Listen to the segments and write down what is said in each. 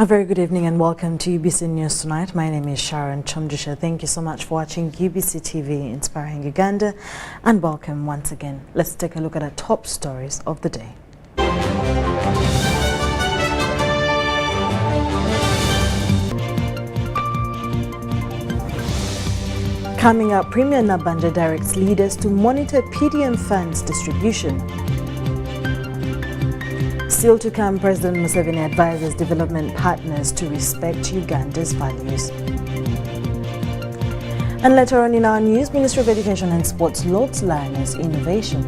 A very good evening and welcome to UBC News Tonight. My name is Sharon Kyomugisha. Thank you so much for watching UBC TV Inspiring Uganda and welcome once again. Let's take a look at the top stories of the day. Coming up, Premier Nabanja directs leaders to monitor PDM funds distribution. Still to come, President Museveni advises development partners to respect Uganda's values. And later on in our news, Ministry of Education and Sports lauds learners' innovation.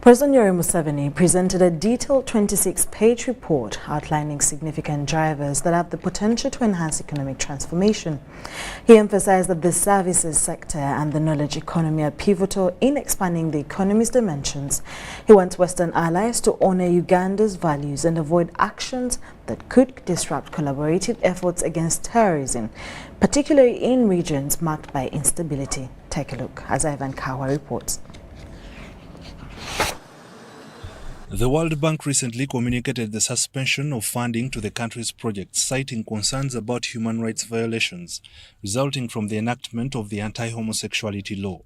President Museveni presented a detailed 26-page report outlining significant drivers that have the potential to enhance economic transformation. He emphasized that the services sector and the knowledge economy are pivotal in expanding the economy's dimensions. He wants Western allies to honor Uganda's values and avoid actions that could disrupt collaborative efforts against terrorism, particularly in regions marked by instability. Take a look as Ivan Kawa reports. The World Bank recently communicated the suspension of funding to the country's projects, citing concerns about human rights violations resulting from the enactment of the anti-homosexuality law.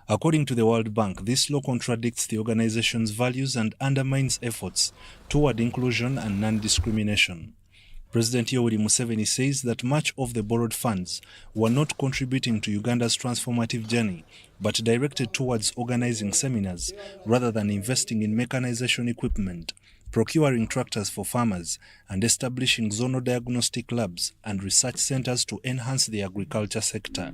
According to the World Bank, this law contradicts the organization's values and undermines efforts toward inclusion and non-discrimination. President Museveni says that much of the borrowed funds were not contributing to Uganda's transformative journey, but directed towards organizing seminars rather than investing in mechanization equipment, procuring tractors for farmers, and establishing zonal diagnostic labs and research centers to enhance the agriculture sector.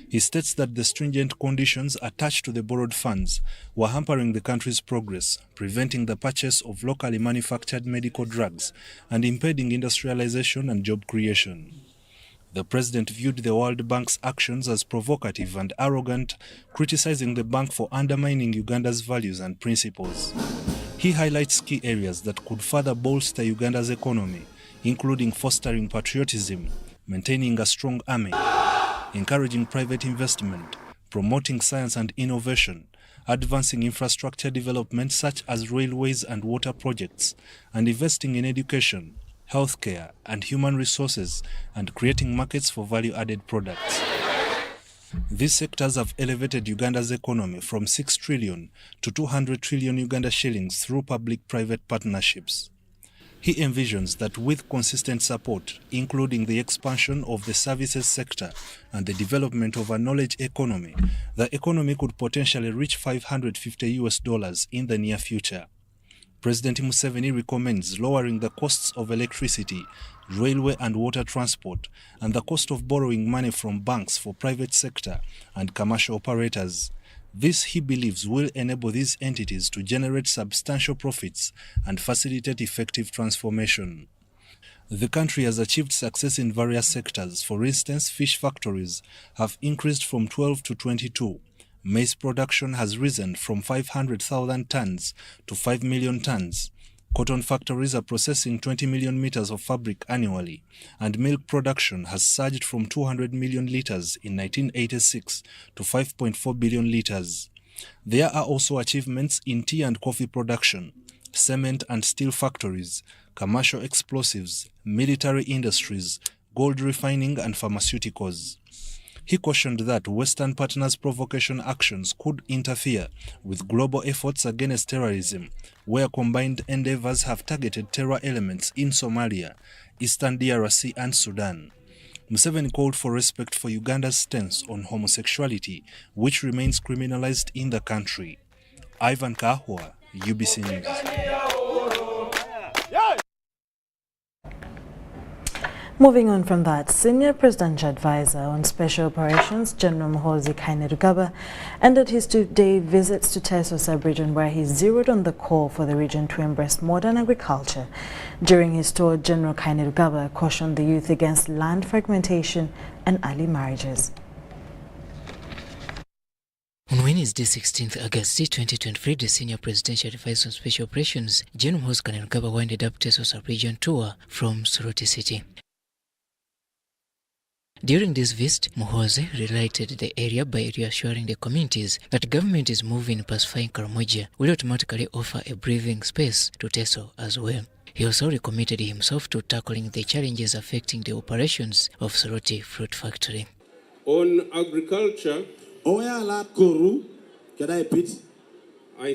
He states that the stringent conditions attached to the borrowed funds were hampering the country's progress, preventing the purchase of locally manufactured medical drugs and impeding industrialization and job creation. The president viewed the World Bank's actions as provocative and arrogant, criticizing the bank for undermining Uganda's values and principles. He highlights key areas that could further bolster Uganda's economy, including fostering patriotism, maintaining a strong army, encouraging private investment, promoting science and innovation, advancing infrastructure development such as railways and water projects, and investing in education, healthcare, and human resources, and creating markets for value-added products. These sectors have elevated Uganda's economy from 6 trillion to 200 trillion Uganda shillings through public-private partnerships. He envisions that with consistent support, including the expansion of the services sector and the development of a knowledge economy, the economy could potentially reach $550 in the near future. President Museveni recommends lowering the costs of electricity, railway and water transport, and the cost of borrowing money from banks for private sector and commercial operators. This, he believes, will enable these entities to generate substantial profits and facilitate effective transformation. The country has achieved success in various sectors. For instance, fish factories have increased from 12 to 22. Maize production has risen from 500,000 tons to 5 million tons. Cotton factories are processing 20 million meters of fabric annually, and milk production has surged from 200 million liters in 1986 to 5.4 billion liters. There are also achievements in tea and coffee production, cement and steel factories, commercial explosives, military industries, gold refining, and pharmaceuticals. He cautioned that Western partners' provocation actions could interfere with global efforts against terrorism, where combined endeavors have targeted terror elements in Somalia, Eastern DRC, and Sudan. Museveni called for respect for Uganda's stance on homosexuality, which remains criminalized in the country. Ivan Kahwa, UBC News. Moving on from that, Senior Presidential Advisor on Special Operations, General Muhoozi Kainerugaba, ended his two-day visits to Teso sub-region where he zeroed on the call for the region to embrace modern agriculture. During his tour, General Kainerugaba cautioned the youth against land fragmentation and early marriages. On Wednesday, 16th August 2023, the Senior Presidential Advisor on Special Operations, General Muhoozi Kainerugaba, winded up Teso sub-region tour from Soroti City. During this visit, Muhoozi related the area by reassuring the communities that government is moving past Four-acre will automatically offer a breathing space to Teso as well. He also recommitted himself to tackling the challenges affecting the operations of Soroti Fruit Factory. On agriculture, I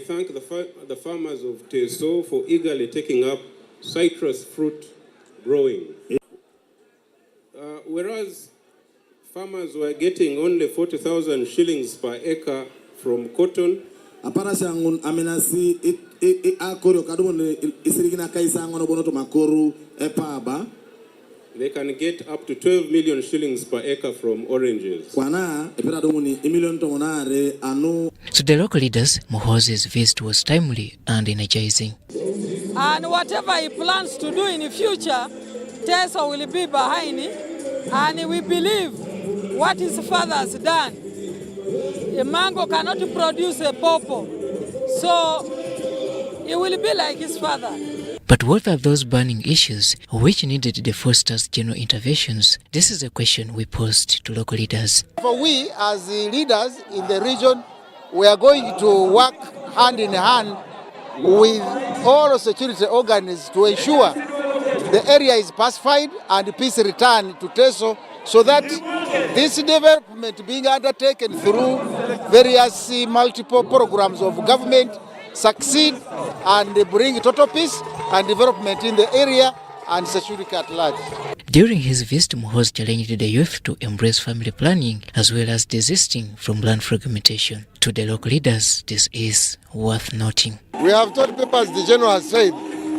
thank the farmers of Teso for eagerly taking up citrus fruit growing. Whereas farmers were getting only 40,000 shillings per acre from cotton, they can get up to 12 million shillings per acre from oranges. To the local leaders, Muhoozi's visit was timely and energizing. And whatever he plans to do in the future, Teso will be behind it. And we believe what his father has done. A mango cannot produce a pawpaw, so it will be like his father. But what are those burning issues which needed the Foster's general interventions? This is a question we posed to local leaders. For we, as the leaders in the region, we are going to work hand in hand with all security organs to ensure the area is pacified and peace return to Teso, so that this development being undertaken through various multiple programs of government succeed and bring total peace and development in the area and security at large. During his visit, Muhoozi challenged the youth to embrace family planning as well as desisting from land fragmentation. To the local leaders, this is worth noting. We have told people, as the general has said,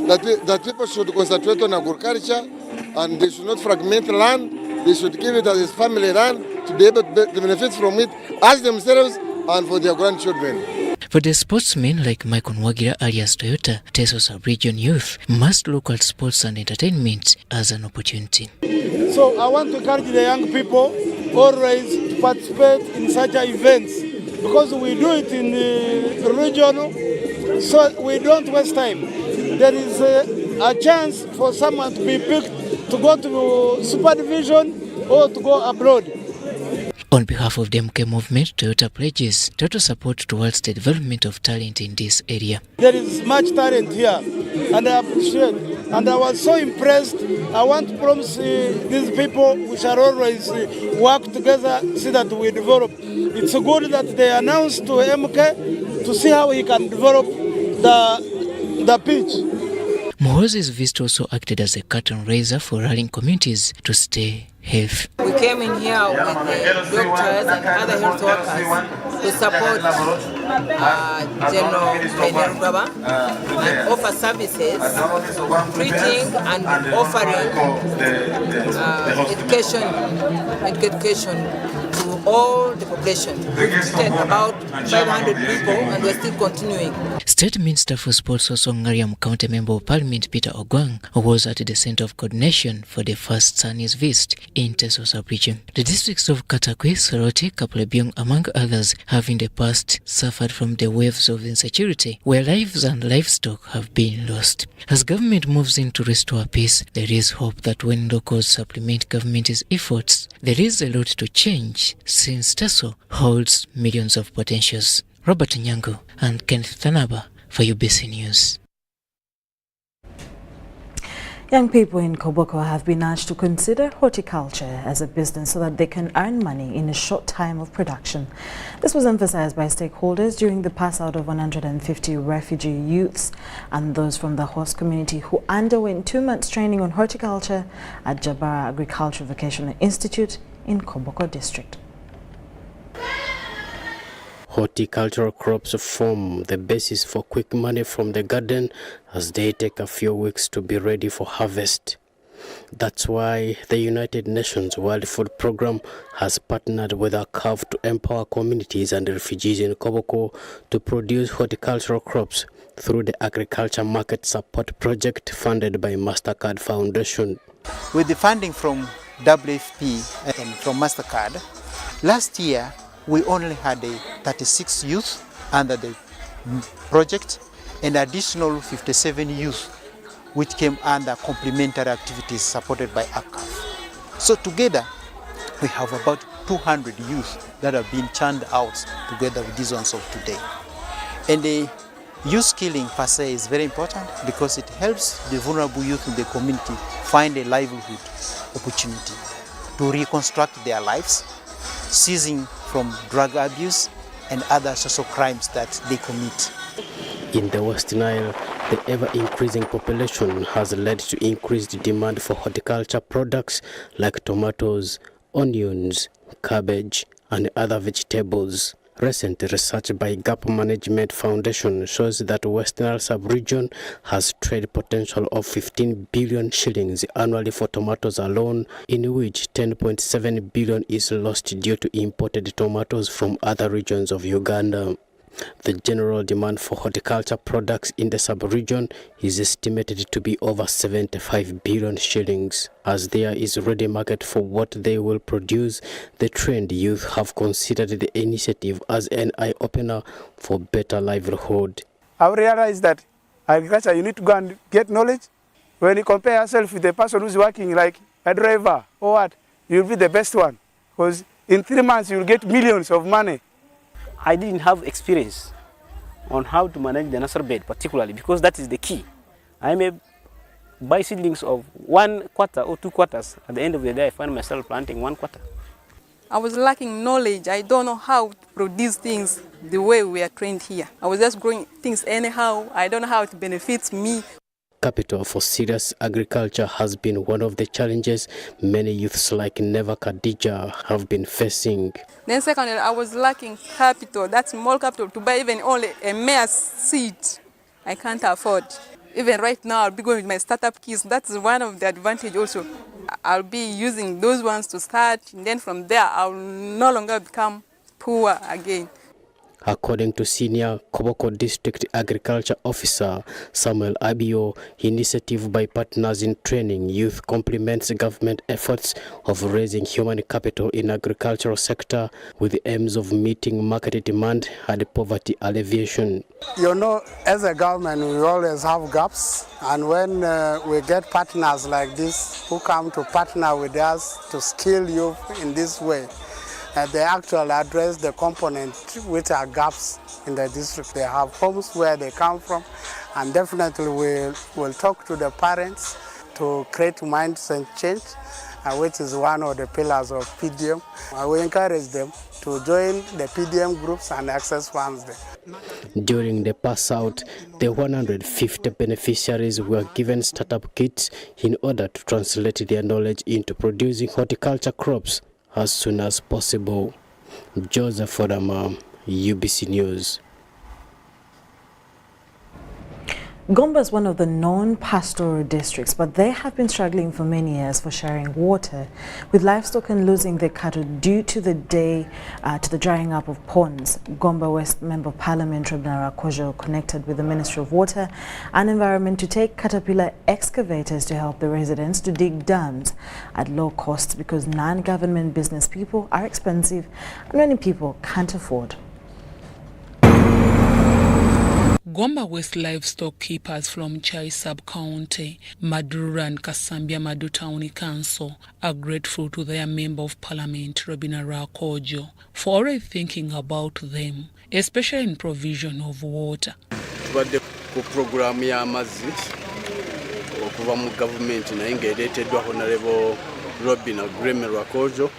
that people should concentrate on agriculture and they should not fragment land. They should give it as family land to be able to benefit from it as themselves and for their grandchildren. For the sportsmen like Michael Nwagira alias Toyota, Teso sub-region youth must look at sports and entertainment as an opportunity. So I want to encourage the young people always to participate in such events because we do it in the region, so we don't waste time. There is a chance for someone to be picked to go to Super Division or to go abroad. On behalf of the MK movement, Toyota pledges total support towards the development of talent in this area. There is much talent here, and I appreciate. And I was so impressed. I want to promise these people we shall always work together, see that we develop. It's good that they announced to MK to see how he can develop the pitch. Muhoozi's visit also acted as a curtain raiser for rallying communities to stay healthy. We came in here with the doctors and other health workers to support General Rwenzori and offer services, treating and offering education to all the population. We treated about 500 people and we're still continuing. State Minister for Sports Osongariam County Member of Parliament Peter Ogwang was at the center of coordination for the first Sunny's visit in Teso sub-region. The districts of Katakwi, Soroti, Kaplebyong, among others, have in the past suffered from the waves of insecurity, where lives and livestock have been lost. As government moves in to restore peace, there is hope that when locals supplement government's efforts, there is a lot to change, since Teso holds millions of potentials. Robert Nyango and Kenneth Tanaba for UBC News. Young people in Koboko have been urged to consider horticulture as a business so that they can earn money in a short time of production. This was emphasized by stakeholders during the pass out of 150 refugee youths and those from the host community who underwent 2 months training on horticulture at Jabara Agricultural Vocational Institute in Koboko District. Horticultural crops form the basis for quick money from the garden as they take a few weeks to be ready for harvest. That's why the United Nations World Food Programme has partnered with ACAV to empower communities and refugees in Koboko to produce horticultural crops through the Agriculture Market Support Project funded by MasterCard Foundation. With the funding from WFP and from MasterCard, last year we only had 36 youth under the project and additional 57 youth which came under complementary activities supported by ACAV. So together we have about 200 youth that have been churned out together with these ones of today. And the youth skilling per se is very important because it helps the vulnerable youth in the community find a livelihood opportunity to reconstruct their lives, ceasing from drug abuse and other social crimes that they commit. In the West Nile, the ever-increasing population has led to increased demand for horticulture products like tomatoes, onions, cabbage, and other vegetables. Recent research by Gap Management Foundation shows that West Nile sub-region has trade potential of 15 billion shillings annually for tomatoes alone, in which 10.7 billion is lost due to imported tomatoes from other regions of Uganda. The general demand for horticulture products in the sub-region is estimated to be over 75 billion shillings. As there is ready market for what they will produce, the trained youth have considered the initiative as an eye-opener for better livelihood. I've realized that agriculture, you need to go and get knowledge. When you compare yourself with the person who's working like a driver or what, you'll be the best one. Because in 3 months, you'll get millions of money. I didn't have experience on how to manage the nursery bed particularly because that is the key. I may buy seedlings of 1 quarter or 2 quarters. At the end of the day, I find myself planting 1 quarter. I was lacking knowledge. I don't know how to produce things the way we are trained here. I was just growing things anyhow. I don't know how it benefits me. Capital for serious agriculture has been one of the challenges many youths like Neva Khadija have been facing. Then secondly, I was lacking capital, that small capital, to buy even only a mere seed. I can't afford. Even right now, I'll be going with my startup kits. That's one of the advantage also. I'll be using those ones to start, and then from there, I'll no longer become poor again. According to Senior Koboko District Agriculture Officer Samuel Abio, initiative by partners in training youth complements government efforts of raising human capital in agricultural sector with the aims of meeting market demand and poverty alleviation. You know, as a government, we always have gaps, and when we get partners like this who come to partner with us to skill youth in this way, they actually address the component which are gaps in the district. They have homes where they come from, and definitely we'll talk to the parents to create mindset change, which is one of the pillars of PDM. We encourage them to join the PDM groups and access funds there. During the pass out, the 150 beneficiaries were given startup kits in order to translate their knowledge into producing horticulture crops as soon as possible. Joseph Odama, UBC News. Gomba is one of the non-pastoral districts, but they have been struggling for many years for sharing water, with livestock and losing their cattle due to the drying up of ponds. Gomba West Member of Parliament Rwenzori Kojo connected with the Ministry of Water and Environment to take caterpillar excavators to help the residents to dig dams at low cost because non-government business people are expensive and many people can't afford. Gomba West livestock keepers from Chai Sub-County, Madura and Kasambia Madu Town Council are grateful to their Member of Parliament, Rwenzori Kojo, for already thinking about them, especially in provision of water. Tubadde ku program ya amazzi okuva mu government naye ng'ereeteddwa Honorable Rwenzori Kojo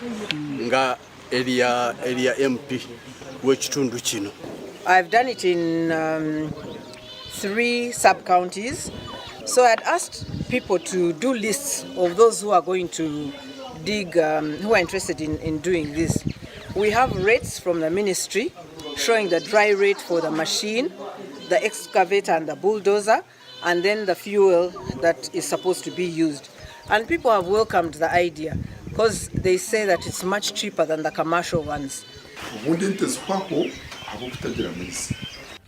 nga area MP w'ekitundu kino. I've done it in 3 sub-counties. So I'd asked people to do lists of those who are going to dig, who are interested in doing this. We have rates from the ministry showing the dry rate for the machine, the excavator and the bulldozer, and then the fuel that is supposed to be used. And people have welcomed the idea because they say that it's much cheaper than the commercial ones.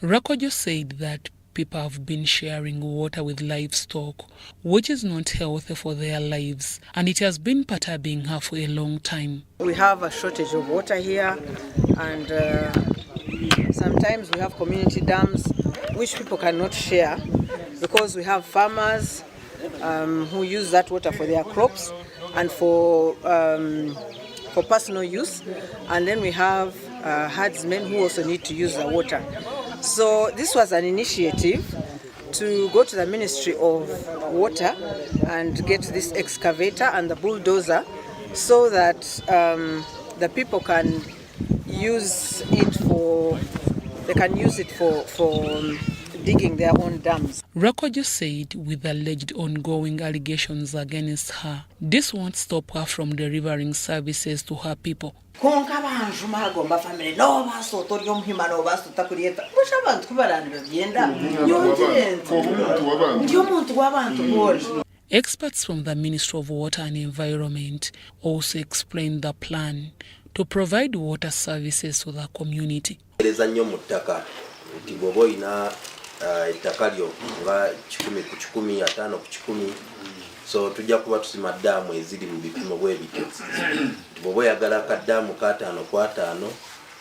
Rakojo said that people have been sharing water with livestock, which is not healthy for their lives, and it has been perturbing her for a long time. We have a shortage of water here, and sometimes we have community dams which people cannot share because we have farmers who use that water for their crops and for for personal use, and then we have herdsmen who also need to use the water. So this was an initiative to go to the Ministry of Water and get this excavator and the bulldozer so that the people can use it for digging their own dams. Rakojo said with alleged ongoing allegations against her, this won't stop her from delivering services to her people. Experts from the Ministry of Water and Environment also explained the plan to provide water services to the community. So tujja kuba tusima ddamu eziri mu bipimo bwe bitezi. Bw'oba oyagala akaddamu ka 5 kwa 5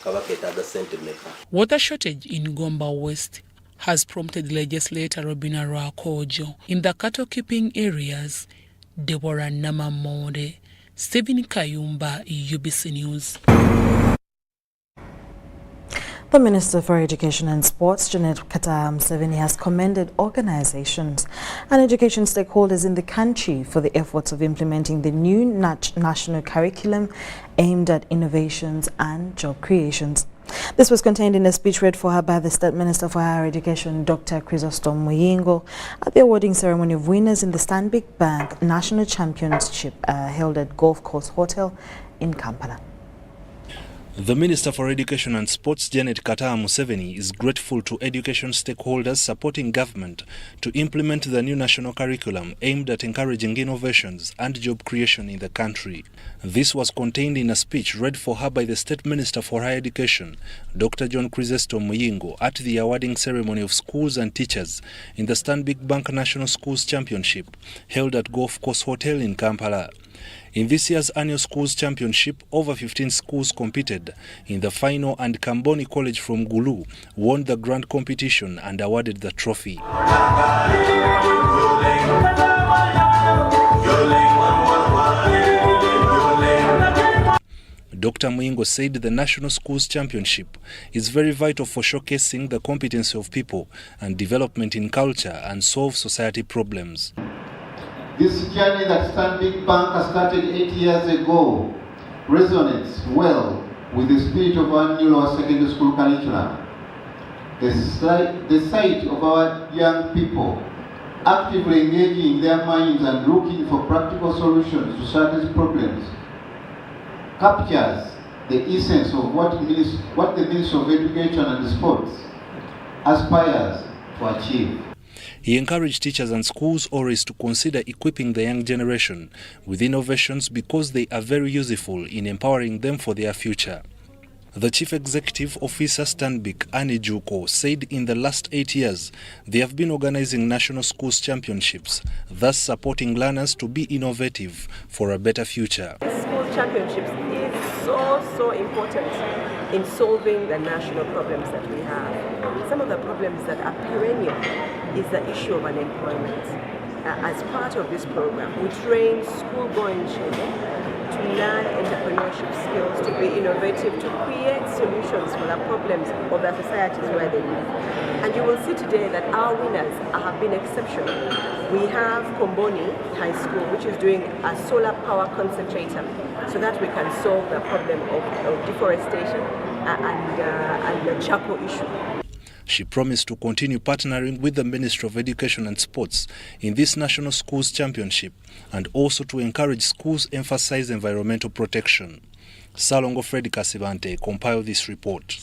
kaba keetaaga sente mmeka. Water shortage in Gomba West has prompted legislator Robina Rakojo in the cattle keeping areas. Deborah Namamode, Stephen Kayumba, UBC News. The Minister for Education and Sports, Janet Kata Museveni, has commended organizations and education stakeholders in the country for the efforts of implementing the new national curriculum aimed at innovations and job creations. This was contained in a speech read for her by the State Minister for Higher Education, Dr. Chrysostom Muyingo, at the awarding ceremony of winners in the Stanbic Bank National Championship held at Golf Course Hotel in Kampala. The Minister for Education and Sports, Janet Kata Museveni, is grateful to education stakeholders supporting government to implement the new national curriculum aimed at encouraging innovations and job creation in the country. This was contained in a speech read for her by the State Minister for Higher Education, Dr. John Chrysostom Muyingo, at the awarding ceremony of schools and teachers in the Stanbic Bank National Schools Championship held at Golf Course Hotel in Kampala. In this year's annual schools championship, over 15 schools competed in the final, and Kamboni College from Gulu won the grand competition and awarded the trophy. Dr. Muyingo said the National Schools Championship is very vital for showcasing the competency of people and development in culture and solve society problems. This journey that Stanbic Bank has started 8 years ago resonates well with the spirit of our new lower secondary school curriculum. The sight of our young people actively engaging their minds and looking for practical solutions to certain problems captures the essence of what the Ministry of Education and Sports aspires to achieve. He encouraged teachers and schools always to consider equipping the young generation with innovations because they are very useful in empowering them for their future. The Chief Executive Officer Stanbic, Annie Juko, said in the last 8 years they have been organizing national schools championships, thus supporting learners to be innovative for a better future. School championships is so important in solving the national problems that we have. Some of the problems that are perennial is the issue of unemployment. As part of this program, we train school-going children to learn entrepreneurship skills, to be innovative, to create solutions for the problems of the societies where they live. And you will see today that our winners have been exceptional. We have Komboni High School, which is doing a solar power concentrator so that we can solve the problem of deforestation and the charcoal issue. She promised to continue partnering with the Ministry of Education and Sports in this National Schools Championship and also to encourage schools emphasize environmental protection. Salongo Fred Kasivante compiled this report.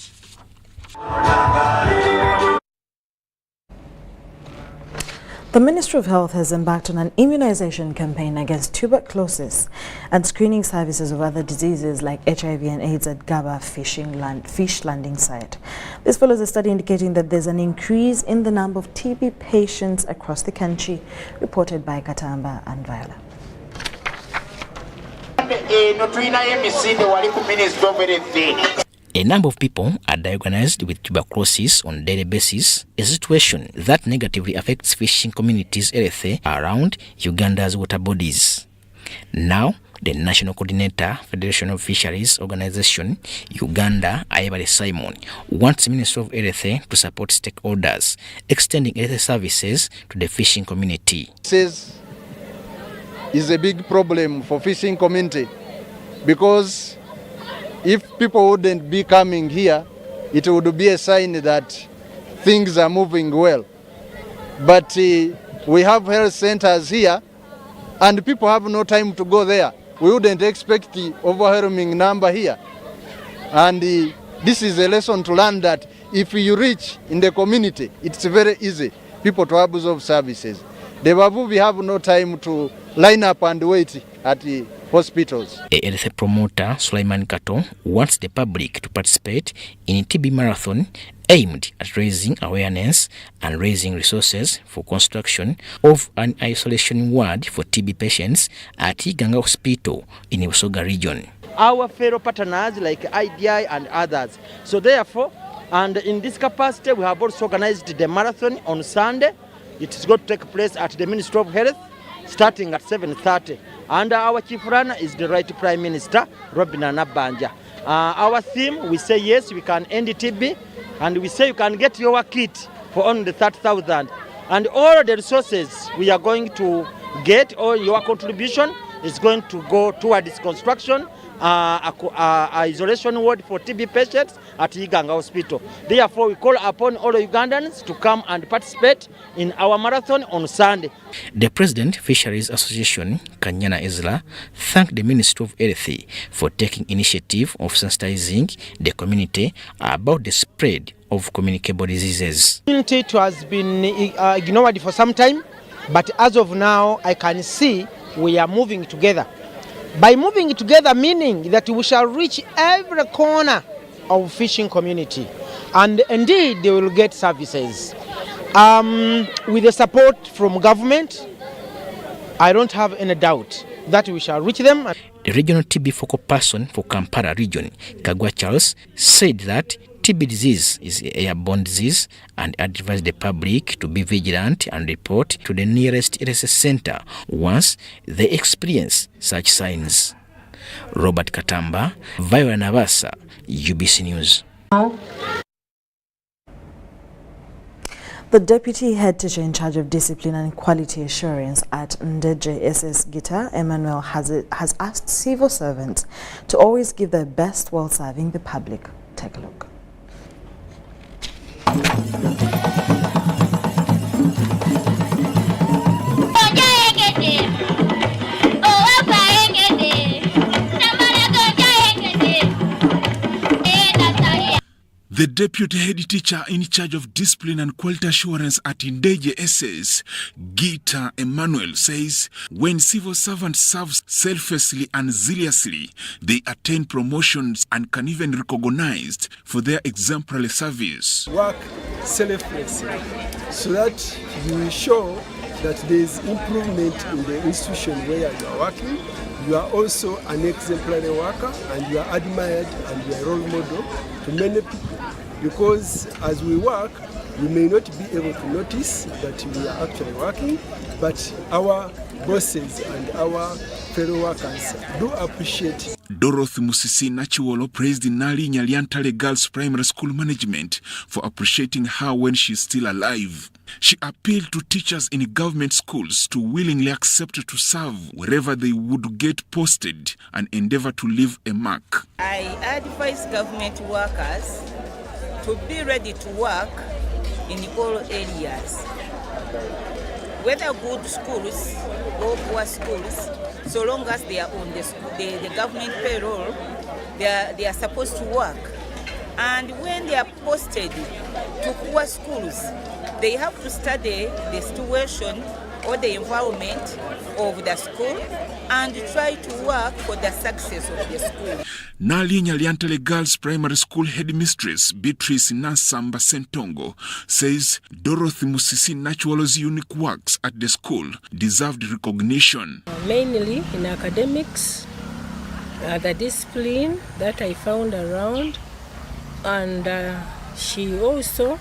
The Ministry of Health has embarked on an immunization campaign against tuberculosis and screening services of other diseases like HIV and AIDS at Gaba fish landing site. This follows a study indicating that there's an increase in the number of TB patients across the country, reported by Katamba and Viola. A number of people are diagnosed with tuberculosis on a daily basis, a situation that negatively affects fishing communities' health around Uganda's water bodies. Now, The National Coordinator, Federation of Fisheries Organization, Uganda, Ayebale Simon, wants the Ministry of Health to support stakeholders, extending health services to the fishing community. This is a big problem for fishing community because if people wouldn't be coming here, it would be a sign that things are moving well. But we have health centers here and people have no time to go there. We wouldn't expect the overwhelming number here. And this is a lesson to learn that if you reach in the community, it's very easy people to absorb services. The Babubi have no time to line up and wait at the hospitals. A health promoter, Sulaiman Kato, wants the public to participate in a TB marathon aimed at raising awareness and raising resources for construction of an isolation ward for TB patients at Iganga Hospital in Busoga region. Our fellow partners like IDI and others. So therefore, and in this capacity, we have also organized the marathon on Sunday. It is going to take place at the Ministry of Health starting at 7:30. And our chief runner is the Right Prime Minister, Robin Nabanja. Our theme, we say yes, we can end TB, and we say you can get your kit for only 30,000. And all the resources we are going to get, or your contribution, is going to go towards construction, isolation ward for TB patients at Iganga Hospital. Therefore, we call upon all Ugandans to come and participate in our marathon on Sunday. The President, Fisheries Association, Kanyana Ezra, thanked the Ministry of Health for taking initiative of sensitizing the community about the spread of communicable diseases. It has been ignored for some time, but as of now, I can see we are moving together. By moving together, meaning that we shall reach every corner of fishing community, and indeed they will get services. With the support from government, I don't have any doubt that we shall reach them. The regional TB focal person for Kampala region, Kagwa Charles, said that TB disease is an airborne disease and advised the public to be vigilant and report to the nearest health center once they experience such signs. Robert Katamba, Viola Navasa, UBC News. The Deputy Head Teacher in charge of Discipline and Quality Assurance at Ndeje SS Gita, Emmanuel, has asked civil servants to always give their best while serving the public. Take a look. The deputy head teacher in charge of discipline and quality assurance at Ndeje SS, Gita Emmanuel, says when civil servants serve selflessly and zealously, they attain promotions and can even be recognized for their exemplary service. Work selflessly so that you will show that there is improvement in the institution where you are working. You are also an exemplary worker and you are admired and you are a role model to many people. Because as we work, we may not be able to notice that we are actually working, but our bosses and our fellow workers do appreciate it. Dorothy Musisi Nachiwolo praised the Nali Nyaliantale Girls Primary School management for appreciating her when she's still alive. She appealed to teachers in government schools to willingly accept to serve wherever they would get posted and endeavor to leave a mark. I advise government workers to be ready to work in all areas, whether good schools or poor schools, so long as they are on the government payroll, they are supposed to work. And when they are posted to poor schools, they have to study the situation or the environment of the school and try to work for the success of the school. Nali Nyaliantale Girls Primary School headmistress Beatrice Nasamba Sentongo says Dorothy Musisi Nachiwolo's unique works at the school deserved recognition. Mainly in academics, the discipline that I found around, and she also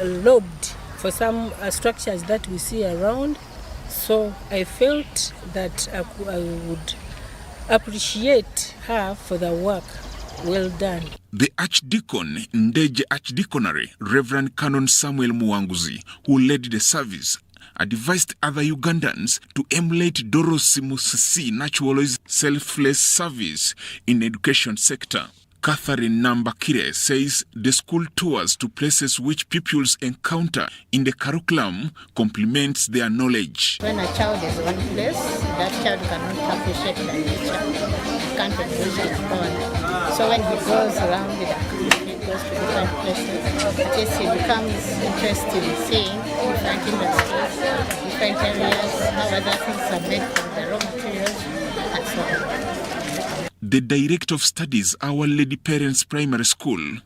lobbied for some structures that we see around. So I felt that I would appreciate her for the work well done. The Archdeacon in Ndeje Archdeaconry, Reverend Canon Samuel Muwanguzi, who led the service, advised other Ugandans to emulate Dorothy Musisi Natural's selfless service in the education sector. Catherine Nambakire says the school tours to places which pupils encounter in the curriculum complements their knowledge. When a child is one place, that child cannot appreciate the nature, can't appreciate it all. So when he goes around the country, he goes to different places, at least he becomes interested in seeing different industries, different areas, how other things are made from the raw materials, and so on. The Director of Studies, Our Lady Parents Primary School,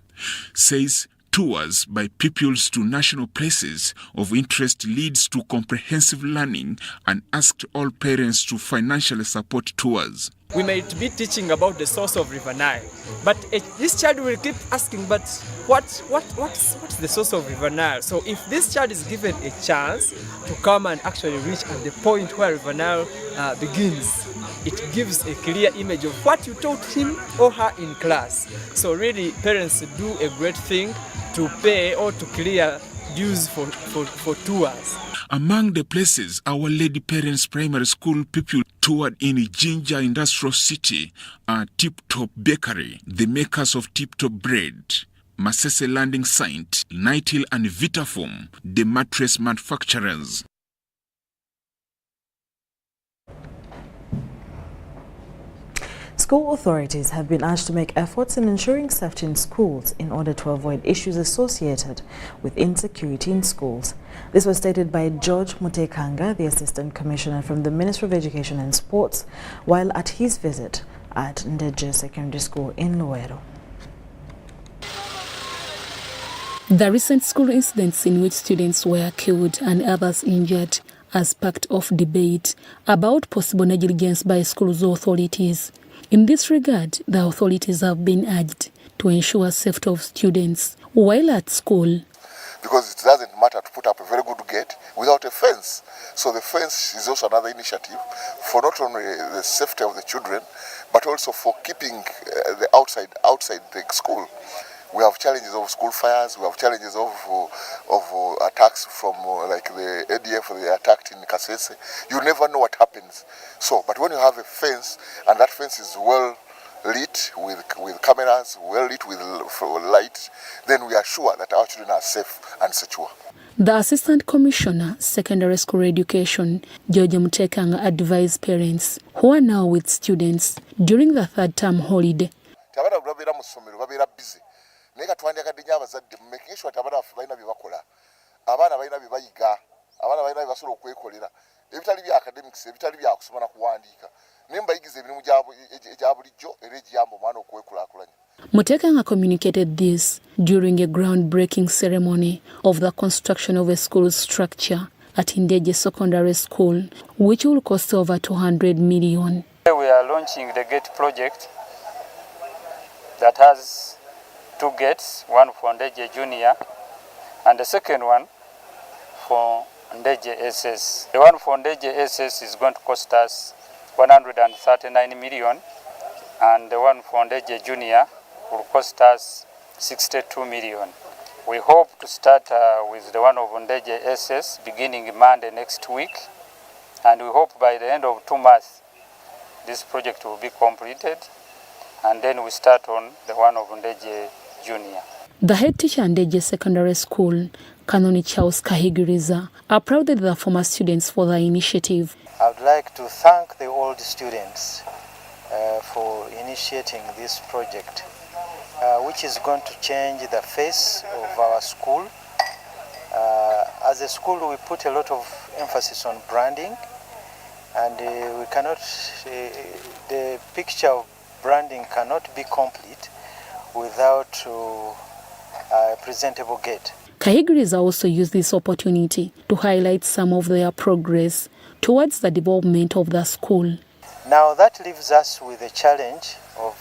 says tours by pupils to national places of interest leads to comprehensive learning and asked all parents to financially support tours. We might be teaching about the source of River Nile, but this child will keep asking, but what's the source of River Nile? So if this child is given a chance to come and actually reach at the point where River Nile begins, it gives a clear image of what you taught him or her in class. So really, parents do a great thing to pay or to clear dues for tours. Among the places Our Lady Parents Primary School pupils toured in Jinja Industrial City are Tip Top Bakery, the makers of Tip Top Bread, Masese Landing Site, Nightil and Vitafoam, the mattress manufacturers. School authorities have been urged to make efforts in ensuring safety in schools in order to avoid issues associated with insecurity in schools. This was stated by George Mutekanga, the Assistant Commissioner from the Ministry of Education and Sports, while at his visit at Ndeje Secondary School in Luwero. The recent school incidents in which students were killed and others injured has sparked off debate about possible negligence by schools authorities. In this regard, the authorities have been urged to ensure safety of students while at school. Because it doesn't matter to put up a very good gate without a fence. So the fence is also another initiative for not only the safety of the children, but also for keeping the outside the school. We have challenges of school fires, we have challenges of attacks from like the ADF, they attacked in Kasese. You never know what happens. So, but when you have a fence, and that fence is well lit with cameras, well lit with light, then we are sure that our children are safe and secure. The Assistant Commissioner, Secondary School Education, George Mutekanga, advised parents who are now with students during the third term holiday. Neka twandika dinya abazadde making sure abana baina bibakola abana baina bibayiga abana baina bibasobola okwekolera ebitali bya academics ebitali bya kusoma na kuwandiika nemba yigize ebirimu gya bulijjo era ekiyamba omwana okwekulakulanya. Mutekanga communicated this during a groundbreaking ceremony of the construction of a school structure at Ndeje Secondary School, which will cost over 200 million. We are launching the gate project that has two gates, one for Ndeje Junior and the second one for Ndeje SS. The one for Ndeje SS is going to cost us 139 million and the one for Ndeje Junior will cost us 62 million. We hope to start with the one of Ndeje SS beginning Monday next week, and we hope by the end of 2 months this project will be completed, and then we start on the one of Ndeje Junior. The head teacher at Ndeje Secondary School, Canon Charles Kahigiriza, applauded the former students for the initiative. I would like to thank the old students for initiating this project, which is going to change the face of our school. As a school, we put a lot of emphasis on branding, and we cannot, the picture of branding cannot be complete without a presentable gate. Kahigiriza also used this opportunity to highlight some of their progress towards the development of the school. Now that leaves us with a challenge of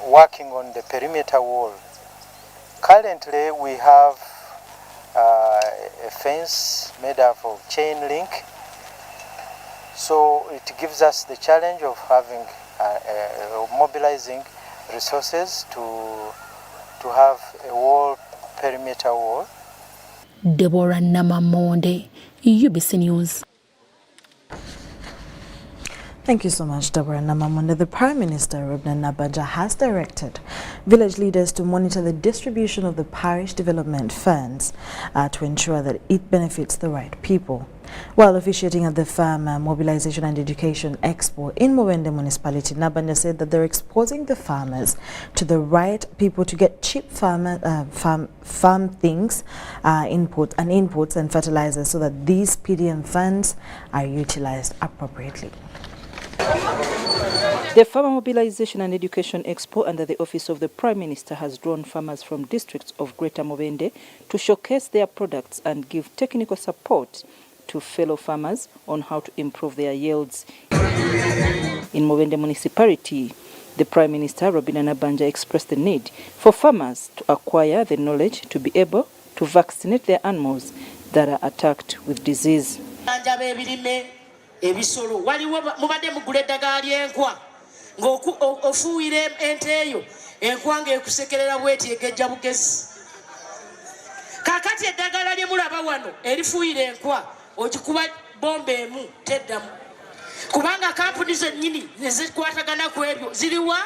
working on the perimeter wall. Currently we have a fence made up of chain link, So it gives us the challenge of having mobilizing resources to have a wall, perimeter wall. Deborah Namamonde, UBC News. Thank you so much, Deborah Namamonde. The Prime Minister, Rwenzori Nabanja, has directed village leaders to monitor the distribution of the parish development funds to ensure that it benefits the right people. While officiating at the Farmer Mobilization and Education Expo in Mubende Municipality, Nabanja said that they're exposing the farmers to the right people to get cheap farm things, inputs and fertilizers so that these PDM funds are utilized appropriately. The Farmer Mobilization and Education Expo under the Office of the Prime Minister has drawn farmers from districts of Greater Mubende to showcase their products and give technical support to fellow farmers on how to improve their yields. In Mubende Municipality, the Prime Minister, Rwenzori Nabanja, expressed the need for farmers to acquire the knowledge to be able to vaccinate their animals that are attacked with disease. Ebisolo waliwo mubadde mugula eddagala ly'enkwa ng'ofuuyira ente eyo enkwa ng'ekusekerera bw'eti egejja bugezi. Kaakati eddagala lye mulaba wano erifuuyira enkwa ogikuba bomba emu teddamu kubanga kampuni zennyini ezikwatagana ku ebyo ziriwa.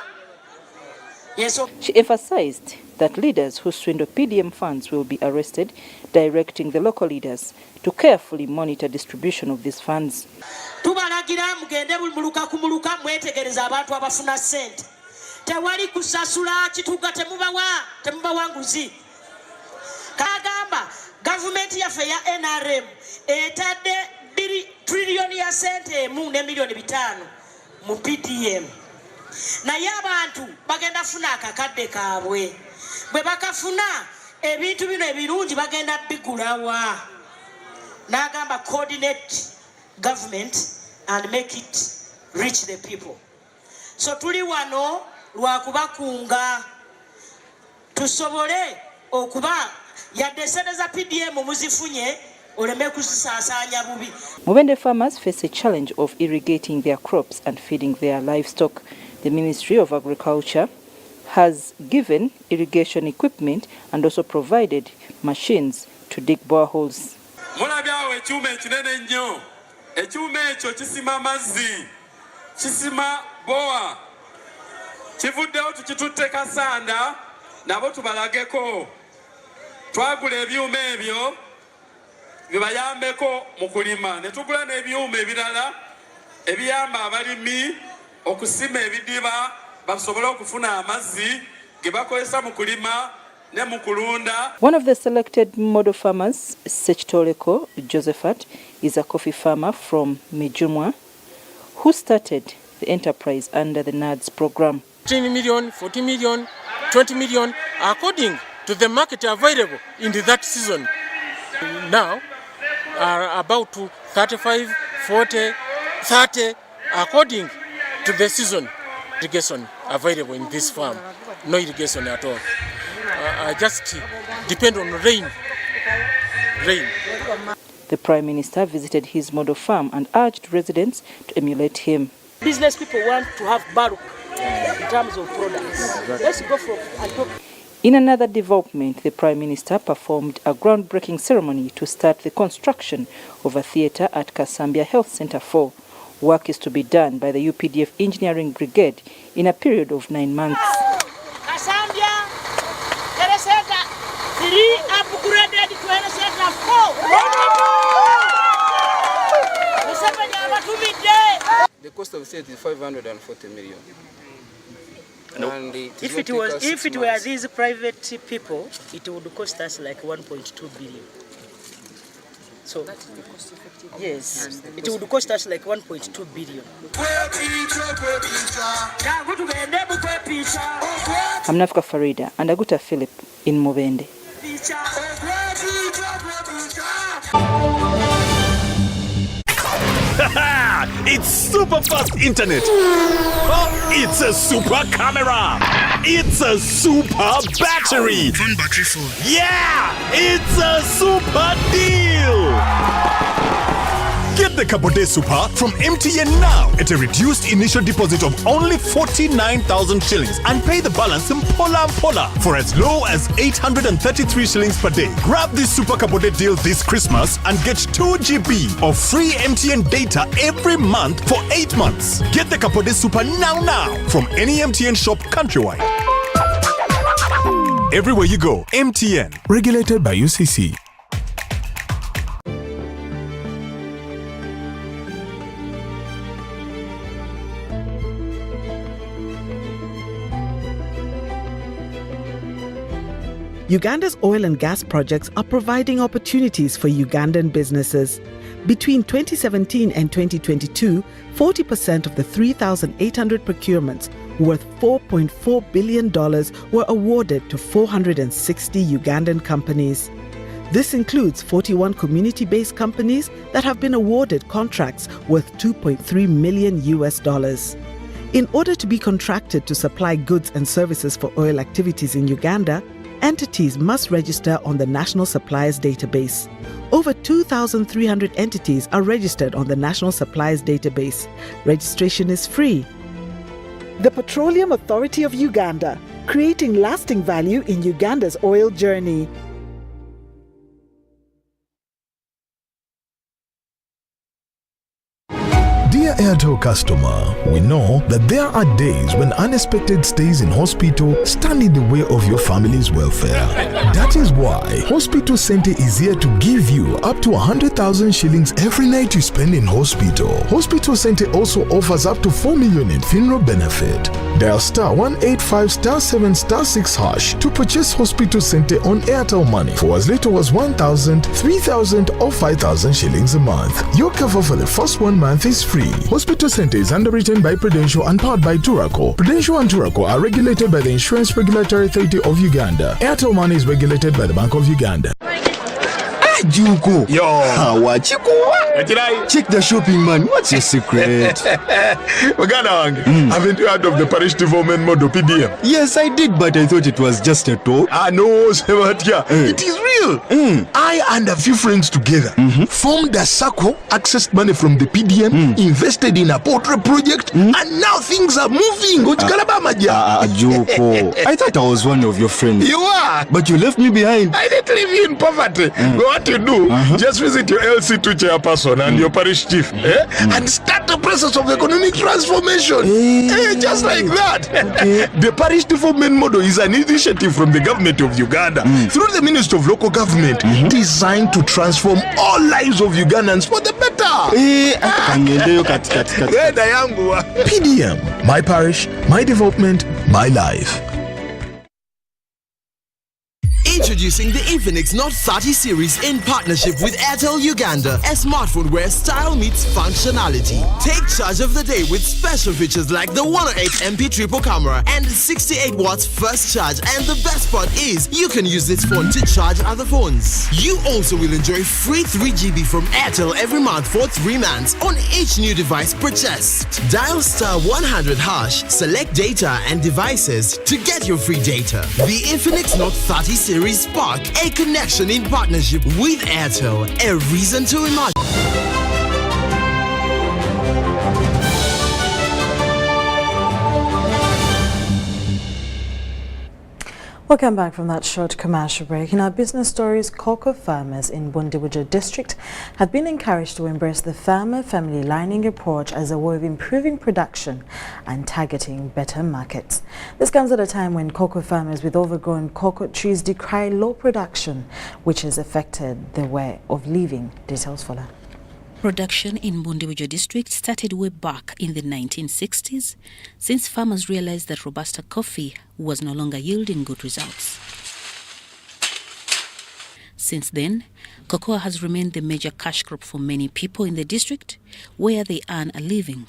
She emphasized that leaders who swindle PDM funds will be arrested, directing the local leaders to carefully monitor distribution of these funds. Tubalagira mugende muluka ku muluka mwetegereza abantu abafuna ssente. Tewali kusasula kituga temubawa nguzi. Kagamba gavumenti yaffe ya NRM etadde trillion ya ssente emu ne milioni 5 mu PDM. Naye abantu bagenda funa akakadde kaabwe. Bwe bakafuna ebintu bino ebirungi bagenda bigulawa. N'agamba coordinate government and make it reach the people. So tuli wano lwakubakunga tusobole okuba yadde sente za PDM muzifunye oleme kuzisaasanya bubi. Mubende farmers face a challenge of irrigating their crops and feeding their livestock. The Ministry of Agriculture has given irrigation equipment and also provided machines to dig boreholes. Mulabyawo ekyuma ekinene nnyo. Ekyuma ekyo kisima mazzi, kisima boa. Kivuddewo tukitutte Kasanda nabo tubalageko. Twagula ebyuma ebyo bibayambeko mu kulima. Ne tugula n'ebyuma ebirala ebiyamba abalimi okusima ebidiba basobole okufuna amazzi ge bakozesa mu kulima ne mu kulunda. One of the selected model farmers, Sechitoleko Josephat, is a coffee farmer from Mijumwa who started the enterprise under the NADS program. 10 million, 40 million, 20 million, according to the market available in that season. Now are about to 35, 40, 30, according to the season. Irrigation available in this farm, no irrigation at all. I just depend on rain. The Prime Minister visited his model farm and urged residents to emulate him. Business people want to have bulk in terms of products. Let's go from top. In another development, the Prime Minister performed a groundbreaking ceremony to start the construction of a theatre at Kasambia Health Centre 4. Work is to be done by the UPDF Engineering Brigade in a period of 9 months. Kasambia Health Centre 3 upgraded to Health Centre 4. The cost of the state is 540 million. And if it were these private people, it would cost us like 1.2 billion. So yes, it would cost us like 1.2 billion. I'm Nafka Farida and Aguta Philip in Mubende. It's super fast internet. Oh, it's a super camera. It's a super battery. Fun battery phone. Yeah, it's a super deal. Get the Capote Super from MTN now at a reduced initial deposit of only 49,000 shillings and pay the balance in Pola for as low as 833 shillings per day. Grab this Super Capote deal this Christmas and get 2 GB of free MTN data every month for 8 months. Get the Capote Super now from any MTN shop countrywide. Everywhere you go, MTN. Regulated by UCC. Uganda's oil and gas projects are providing opportunities for Ugandan businesses. Between 2017 and 2022, 40% of the 3,800 procurements worth $4.4 billion were awarded to 460 Ugandan companies. This includes 41 community-based companies that have been awarded contracts worth $2.3 million. In order to be contracted to supply goods and services for oil activities in Uganda, entities must register on the National Suppliers Database. Over 2,300 entities are registered on the National Suppliers Database. Registration is free. The Petroleum Authority of Uganda, creating lasting value in Uganda's oil journey. Dear Airtel customer, we know that there are days when unexpected stays in hospital stand in the way of your family's welfare. That is why Hospital Center is here to give you up to 100,000 shillings every night you spend in hospital. Hospital Center also offers up to 4 million in funeral benefit. Dial *185*7*6# to purchase Hospital Center on Airtel Money for as little as 1,000, 3,000 or 5,000 shillings a month. Your cover for the first 1 month is free. Hospital Center is underwritten by Prudential and powered by Turaco. Prudential and Turaco are regulated by the Insurance Regulatory Authority of Uganda. Airtel Money is regulated by the Bank of Uganda. Juko. Yo. Check the shopping, man. What's your secret? Haven't you heard of the Parish Development Model PDM? Yes, I did, but I thought it was just a talk. No, it is real. I and a few friends together formed a circle, accessed money from the PDM, invested in a poultry project, and now things are moving. Juko. I thought I was one of your friends. You are. But you left me behind. I didn't leave you in poverty. What you do, just visit your LC2 chairperson and your parish chief and start the process of economic transformation. Just like that. The Parish Development Model is an initiative from the government of Uganda through the Ministry of Local Government designed to transform all lives of Ugandans for the better. PDM, my parish, my development, my life. Introducing the Infinix Note 30 series in partnership with Airtel Uganda, a smartphone where style meets functionality. Take charge of the day with special features like the 108MP triple camera and 68 watts first charge, and the best part is you can use this phone to charge other phones. You also will enjoy free 3 GB from Airtel every month for 3 months on each new device purchased. Dial *100#, select data and devices to get your free data. The Infinix Note 30 series Spark, a connection in partnership with Airtel, a reason to imagine. Welcome back from that short commercial break. In our business stories, cocoa farmers in Bundibujo district have been encouraged to embrace the farmer family lining approach as a way of improving production and targeting better markets. This comes at a time when cocoa farmers with overgrown cocoa trees decry low production, which has affected their way of living. Details follow. Production in Bundibujo district started way back in the 1960s, since farmers realized that Robusta coffee was no longer yielding good results. Since then, cocoa has remained the major cash crop for many people in the district, where they earn a living.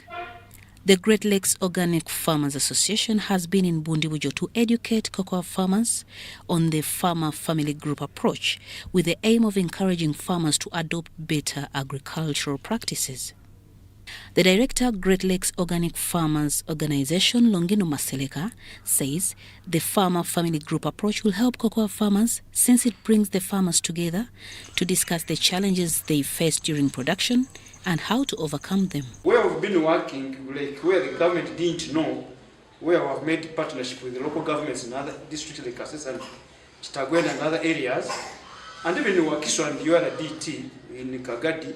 The Great Lakes Organic Farmers Association has been in Bundibujo to educate cocoa farmers on the farmer family group approach, with the aim of encouraging farmers to adopt better agricultural practices. The director of Great Lakes Organic Farmers Organization, Longino Maseleka, says the farmer family group approach will help cocoa farmers since it brings the farmers together to discuss the challenges they face during production and how to overcome them. Where we've been working, like where the government didn't know, where we've made partnership with the local governments in other districts like Kasese and Chitagwenda and other areas, and even in Wakiso and URDT in Kagadi,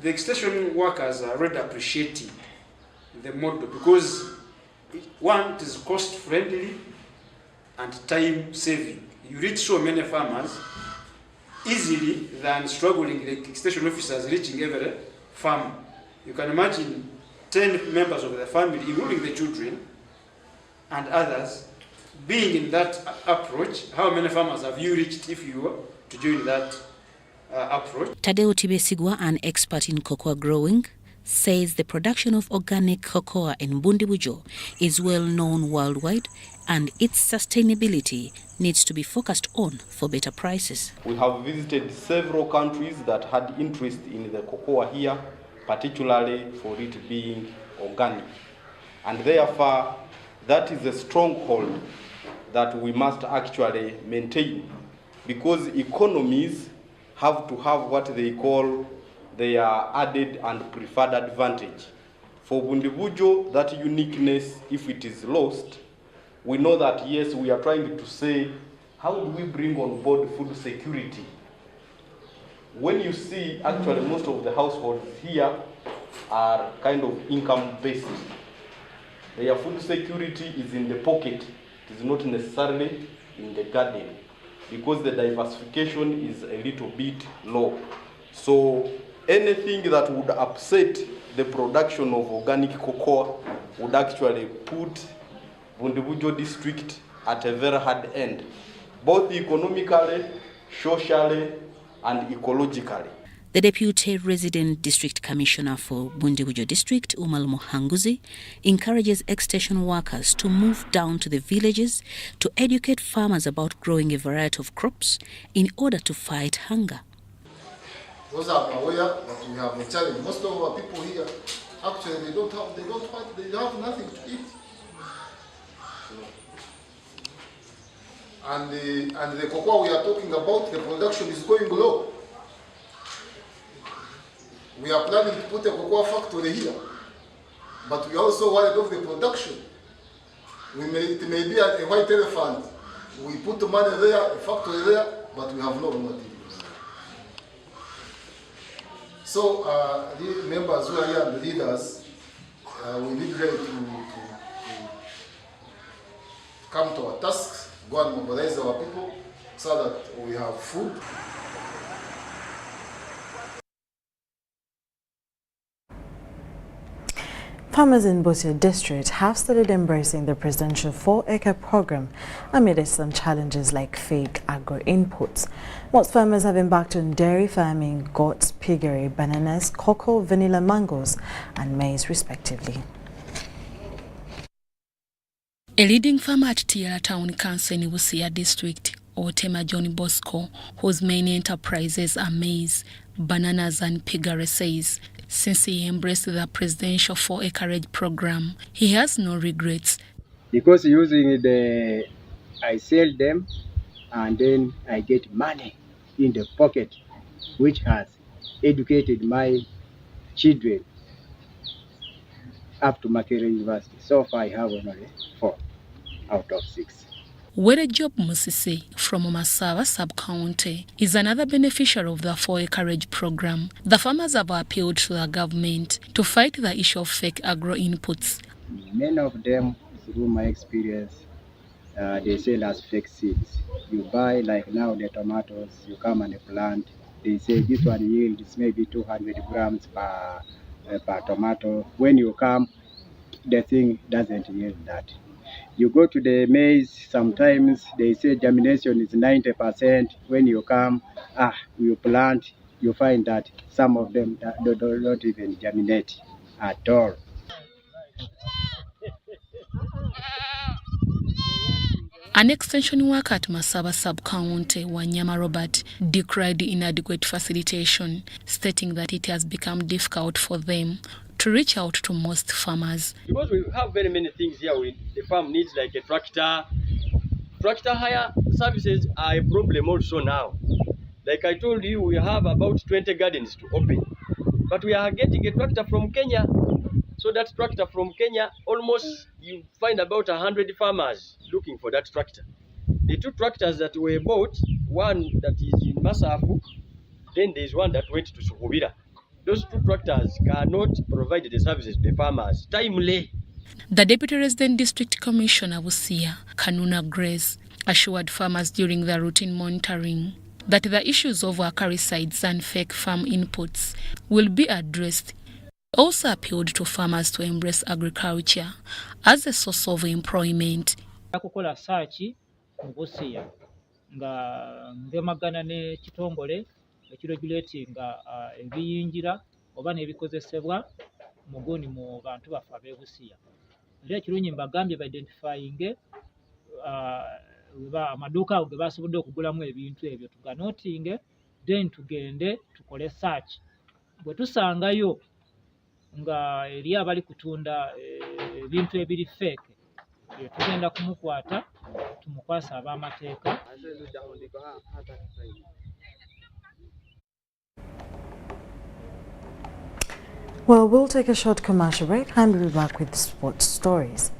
the extension workers are already appreciating the model because one, it is cost friendly and time saving. You reach so many farmers easily than struggling like extension officers reaching every farm. You can imagine 10 members of the family, including the children and others, being in that approach. How many farmers have you reached if you were to join that approach? Tadeo Tibesigwa, an expert in cocoa growing, says the production of organic cocoa in Bundibujo is well known worldwide and its sustainability needs to be focused on for better prices. We have visited several countries that had interest in the cocoa here, particularly for it being organic. And therefore, that is a stronghold that we must actually maintain, because economies have to have what they call their added and preferred advantage. For Bundibujo, that uniqueness, if it is lost, we know that yes, we are trying to say, how do we bring on board food security? When you see actually most of the households here are kind of income-based. Their food security is in the pocket. It is not necessarily in the garden because the diversification is a little bit low. So anything that would upset the production of organic cocoa would actually put Bundibujo district at a very hard end, both economically, socially, and ecologically. The Deputy Resident District Commissioner for Bundibujo District, Umal Mohanguzi, encourages extension workers to move down to the villages to educate farmers about growing a variety of crops in order to fight hunger. Those are aware that we have a challenge. Most of our people here, actually, they have nothing to eat. And the cocoa we are talking about, the production is going low. We are planning to put a cocoa factory here, but we are also worried of the production. It may be a white elephant. We put the money there, a factory there, but we have no materials. So, the members who are here and the leaders, we need really to come to our tasks, go and mobilize our people so that we have food. Farmers in Busia district have started embracing the presidential 4-acre program amid some challenges like fake agro inputs. Most farmers have embarked on dairy farming, goats, piggery, bananas, cocoa, vanilla, mangoes and maize respectively. A leading farmer at Tiara Town Council in Busia district, Otema John Bosco, whose main enterprises are maize, bananas and piggery, says since he embraced the presidential 4-acreage program, he has no regrets. Because using I sell them and then I get money in the pocket, which has educated my children up to Makerere University. So far I have only 4 out of 6. Job Musisi from Masava sub-county is another beneficiary of the 4-acreage program. The farmers have appealed to the government to fight the issue of fake agro inputs. Many of them, through my experience, they sell as fake seeds. You buy, like now the tomatoes, you come and plant. They say this one yields maybe 200 grams per tomato. When you come, the thing doesn't yield that. You go to the maize, sometimes they say germination is 90%. When you come, you plant, you find that some of them don't even germinate at all. An extension worker at Masaba sub-county, Wanyama Robert, decried inadequate facilitation, stating that it has become difficult for them to reach out to most farmers. Because we have very many things here, the farm needs like a tractor. Tractor hire services are a problem also now. Like I told you, we have about 20 gardens to open. but we are getting a tractor from Kenya. So that tractor from Kenya, almost you find about 100 farmers looking for that tractor. The two tractors that were bought, one that is in Masafu, then there's one that went to Suhubira. Those two tractors cannot provide the services to the farmers timely. The Deputy Resident District Commissioner Busia, Kanuna Grace, assured farmers during the routine monitoring that the issues of acaricides and fake farm inputs will be addressed. Also appealed to farmers to embrace agriculture as a source of employment. Kukola search mu Busia nga ngemagana ne kitongole ekiregulatinga ebiyingira oba n'ebikozesebwa mugoni mu bantu baffe ab'e Busia. Era ekirungi mbagambye ba-identifying amaduuka ago ge basobodde okugulamu ebintu ebyo tuganootinge, then tugende tukole search. Bwe tusangayo nga eri abali kutunda ebintu ebiri fake, tugenda kumukwata tumukwasa ab'amateeka. Well, we'll take a short commercial break and we'll be back with sports stories.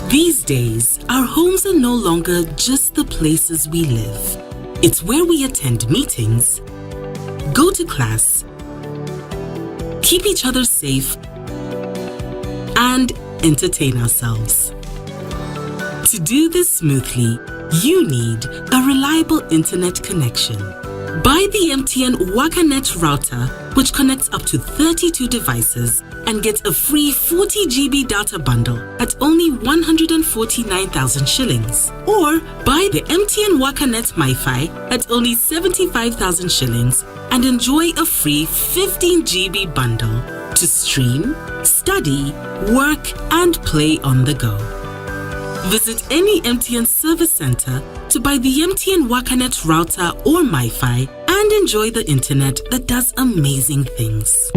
These days, our homes are no longer just the places we live. It's where we attend meetings, go to class, keep each other safe, and entertain ourselves. To do this smoothly, you need a reliable internet connection. Buy the MTN WakaNet router, which connects up to 32 devices and gets a free 40 GB data bundle at only 149,000 shillings. Or buy the MTN WakaNet MiFi at only 75,000 shillings and enjoy a free 15 GB bundle to stream, study, work, and play on the go. Visit any MTN service center to buy the MTN WakaNet router or MiFi and enjoy the internet that does amazing things.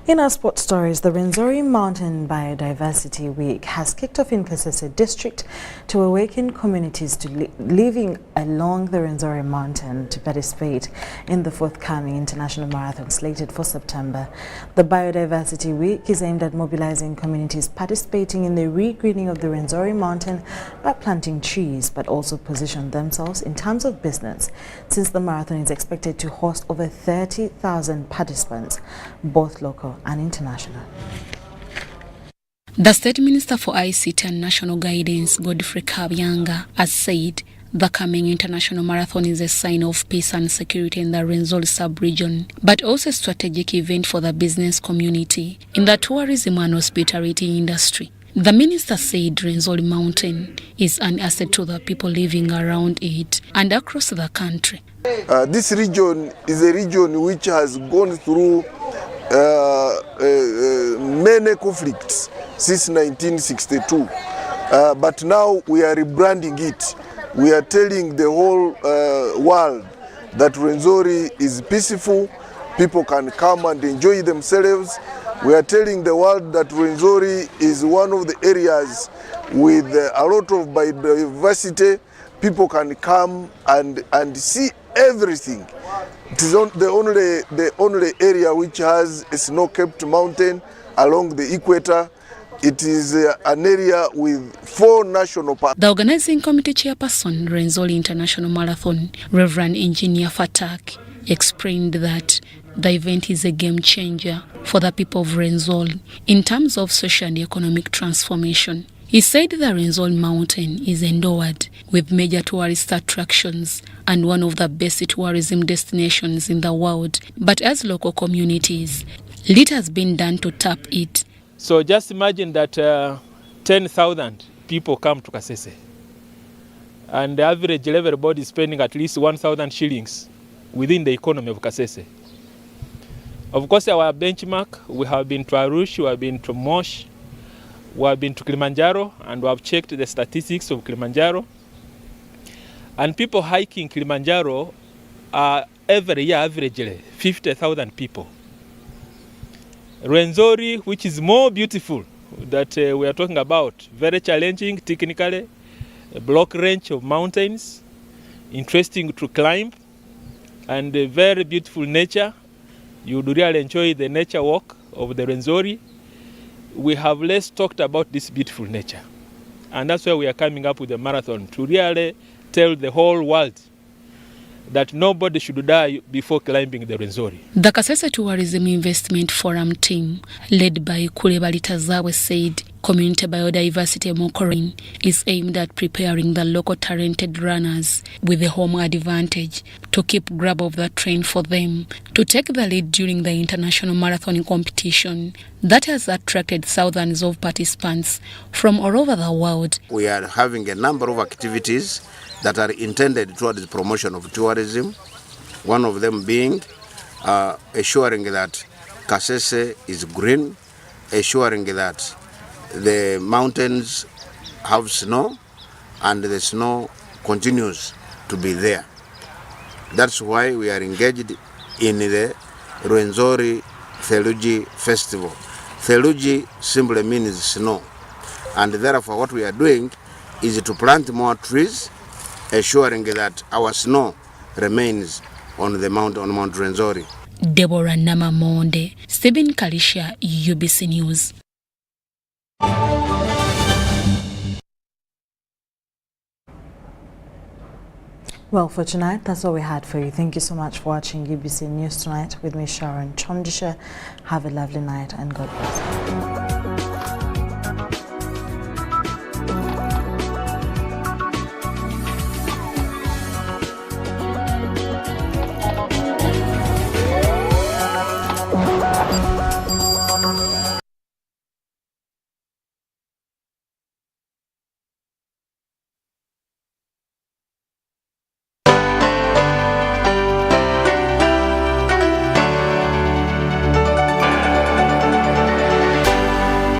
In our sports stories, the Rwenzori Mountain Biodiversity Week has kicked off in Kasese District to awaken communities to living along the Rwenzori Mountain to participate in the forthcoming international marathon slated for September. The Biodiversity Week is aimed at mobilizing communities participating in the regreening of the Rwenzori Mountain by planting trees, but also position themselves in terms of business, since the marathon is expected to host over 30,000 participants, both local and international. The State Minister for ICT and National Guidance, Godfrey Kabyanga, has said the coming international marathon is a sign of peace and security in the Rwenzori sub-region, but also a strategic event for the business community in the tourism and hospitality industry. The minister said Rwenzori Mountain is an asset to the people living around it and across the country. This region is a region which has gone through many conflicts since 1962, but now we are rebranding it. We are telling the whole world that Rwenzori is peaceful, people can come and enjoy themselves. We are telling the world that Rwenzori is one of the areas with a lot of biodiversity. People can come and see everything. It is the only area which has a snow-capped mountain along the equator. It is an area with 4 national parks. The organizing committee chairperson, Rwenzori International Marathon, Reverend Engineer Fatak, explained that the event is a game changer for the people of Rwenzori in terms of social and economic transformation. He said the Rwenzori Mountain is endowed with major tourist attractions and one of the best tourism destinations in the world. But as local communities, little has been done to tap it. So just imagine that 10,000 people come to Kasese, and the average everybody is spending at least 1,000 shillings within the economy of Kasese. Of course, our benchmark, we have been to Arush, we have been to Mosh, we have been to Kilimanjaro, and we have checked the statistics of Kilimanjaro. And people hiking Kilimanjaro are every year averagely 50,000 people. Rwenzori, which is more beautiful, that we are talking about, very challenging technically, a block range of mountains, interesting to climb, and a very beautiful nature. You would really enjoy the nature walk of the Rwenzori. We have less talked about this beautiful nature. And that's why we are coming up with a marathon, to really tell the whole world that nobody should die before climbing the Rwenzori. The Kasese Tourism Investment Forum team, led by Kulebali Tazawe, said community biodiversity monitoring is aimed at preparing the local talented runners with a home advantage to keep grab of the train for them to take the lead during the international marathon competition that has attracted thousands of participants from all over the world. We are having a number of activities that are intended towards the promotion of tourism, one of them being assuring that Kasese is green, assuring that the mountains have snow and the snow continues to be there. That's why we are engaged in the Rwenzori Theluji Festival. Theluji simply means snow, and therefore what we are doing is to plant more trees, assuring that our snow remains on the Mount Rwenzori. Deborah Namamonde, Stephen Kalisha, UBC News. Well, for tonight, that's all we had for you. Thank you so much for watching UBC News Tonight with me, Sharon Kyomugisha. Have a lovely night and God bless you.